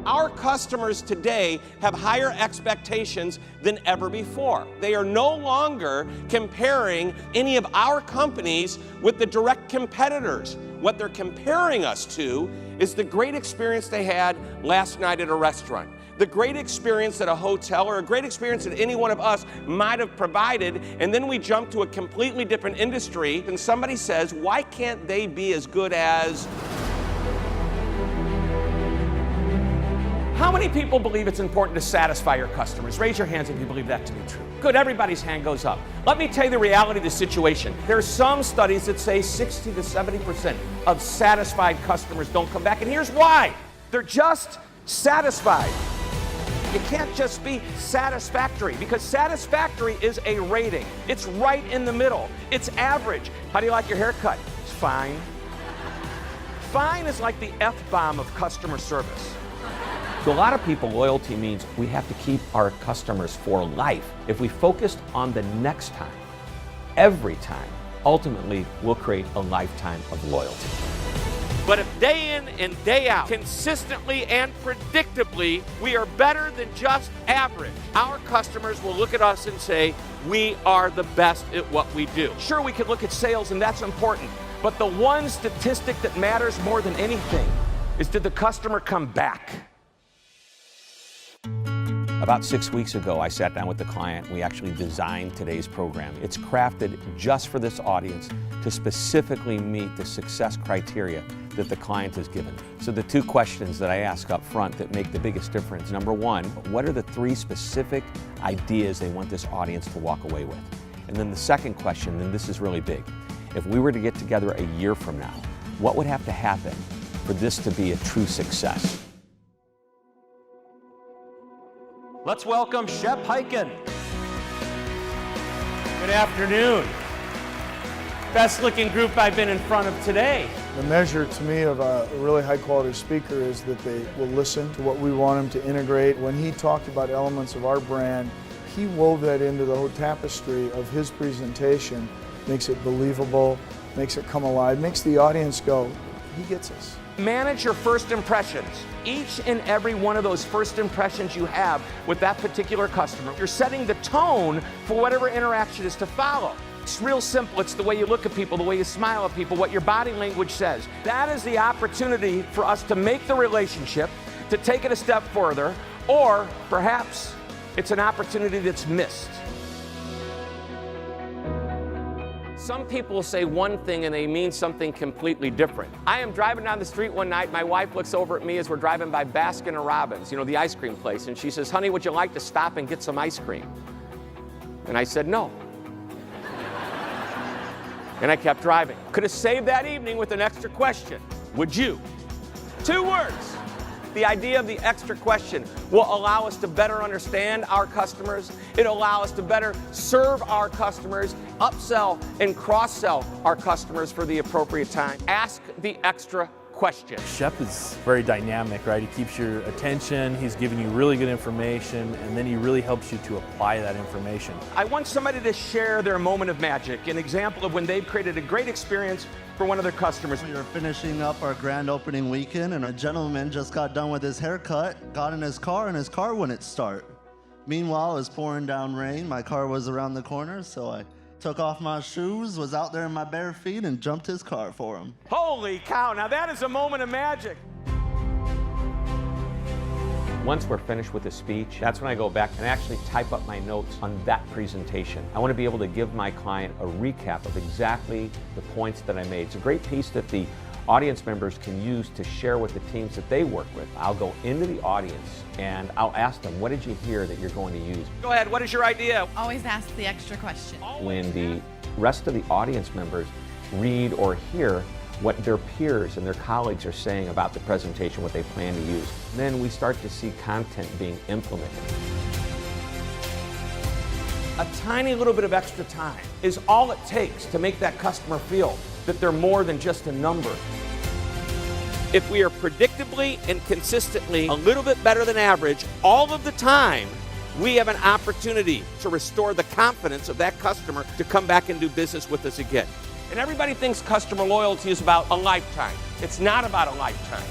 Our customers today have higher expectations than ever before. They are no longer comparing any of our companies with the direct competitors. What they're comparing us to is the great experience they had last night at a restaurant, the great experience at a hotel, or a great experience that any one of us might have provided, and then we jump to a completely different industry, and somebody says, why can't they be as good as... How many people believe it's important to satisfy your customers? Raise your hands if you believe that to be true. Good, everybody's hand goes up. Let me tell you the reality of the situation. There are some studies that say 60 to 70% of satisfied customers don't come back, and here's why. They're just satisfied. You can't just be satisfactory, because satisfactory is a rating. It's right in the middle. It's average. How do you like your haircut? It's fine. Fine is like the F-bomb of customer service. To a lot of people, loyalty means we have to keep our customers for life. If we focused on the next time, every time, ultimately we'll create a lifetime of loyalty. But if day in and day out, consistently and predictably, we are better than just average, our customers will look at us and say, we are the best at what we do. Sure, we could look at sales, and that's important, but the one statistic that matters more than anything is, did the customer come back? About 6 weeks ago, I sat down with the client. We actually designed today's program. It's crafted just for this audience to specifically meet the success criteria that the client has given. So the two questions that I ask up front that make the biggest difference. Number one, what are the 3 specific ideas they want this audience to walk away with? And then the second question, and this is really big, if we were to get together a year from now, what would have to happen for this to be a true success? Let's welcome Shep Hyken. Good afternoon. Best looking group I've been in front of today. The measure to me of a really high quality speaker is that they will listen to what we want them to integrate. When he talked about elements of our brand, he wove that into the whole tapestry of his presentation, makes it believable, makes it come alive, makes the audience go, he gets us. Manage your first impressions. Each and every one of those first impressions you have with that particular customer, you're setting the tone for whatever interaction is to follow. It's real simple. It's the way you look at people, the way you smile at people, what your body language says. That is the opportunity for us to make the relationship, to take it a step further, or perhaps it's an opportunity that's missed. Some people say one thing and they mean something completely different. I am driving down the street one night. My wife looks over at me as we're driving by Baskin-Robbins, you know, the ice cream place, and she says, honey, would you like to stop and get some ice cream? And I said, no. And I kept driving. Could have saved that evening with an extra question. Would you? 2 words. The idea of the extra question will allow us to better understand our customers. It'll allow us to better serve our customers, upsell and cross-sell our customers for the appropriate time. Ask the extra question. Shep is very dynamic, right? He keeps your attention, he's giving you really good information, and then he really helps you to apply that information. I want somebody to share their moment of magic, an example of when they've created a great experience for one of their customers. We were finishing up our grand opening weekend, and a gentleman just got done with his haircut, got in his car, and his car wouldn't start. Meanwhile, it was pouring down rain. My car was around the corner, so I took off my shoes, was out there in my bare feet, and jumped his car for him. Holy cow, now that is a moment of magic. Once we're finished with the speech, that's when I go back and actually type up my notes on that presentation. I want to be able to give my client a recap of exactly the points that I made. It's a great piece that the audience members can use to share with the teams that they work with. I'll go into the audience and I'll ask them, what did you hear that you're going to use? Go ahead, what is your idea? Always ask the extra question. When the rest of the audience members read or hear what their peers and their colleagues are saying about the presentation, what they plan to use, then we start to see content being implemented. A tiny little bit of extra time is all it takes to make that customer feel that they're more than just a number. If we are predictably and consistently a little bit better than average all of the time, we have an opportunity to restore the confidence of that customer to come back and do business with us again. And everybody thinks customer loyalty is about a lifetime. It's not about a lifetime.